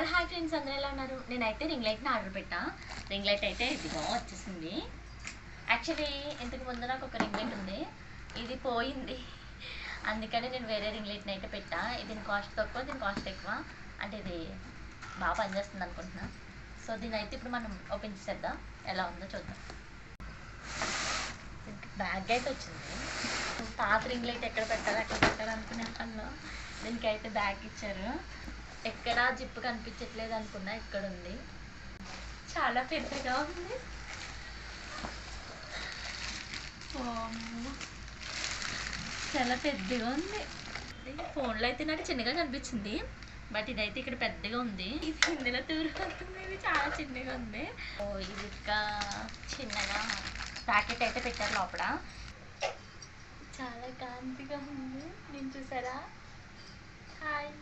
Hello hi friends, అందరూ ఎలా ఉన్నారు? నేనైతే రింగ్ లైట్ని ఆర్డర్ పెట్టా. రింగ్ లైట్ అయితే ఇదిగో వచ్చేసింది. యాక్చువల్లీ ఇంతకు ముందు నాకు ఒక రింగ్ లైట్ ఉంది, ఇది పోయింది. అందుకని నేను వేరే రింగ్ లైట్ని అయితే పెట్టా. దీని కాస్ట్ తక్కువ, దీని కాస్ట్ ఎక్కువ. అంటే ఇది బాగా పనిచేస్తుంది అనుకుంటున్నా. సో దీని అయితే ఇప్పుడు మనం ఓపెన్ చేసేద్దాం, ఎలా ఉందో చూద్దాం. బ్యాగ్ అయితే వచ్చింది. పాత రింగ్ లైట్ ఎక్కడ పెట్టాలి అక్కడ పెట్టాలనుకునే పనిలో దీనికి అయితే బ్యాగ్ ఇచ్చారు. ఎక్కడ జిప్పు కనిపించట్లేదు అనుకున్నా, ఇక్కడ ఉంది. చాలా పెద్దగా ఉంది. చాలా పెద్దగా ఉంది. ఫోన్లో అయితే నాకు చిన్నగా కనిపించింది, బట్ ఇదైతే ఇక్కడ పెద్దగా ఉంది. ఇది ఇందులో తూరుతుంది, ఇది చాలా చిన్నగా ఉంది. ఇది ఇంకా చిన్నగా ప్యాకెట్ అయితే పెట్టారు లోపల. చాలా కాంతిగా ఉంది. నేను చూసారా? హాయ్.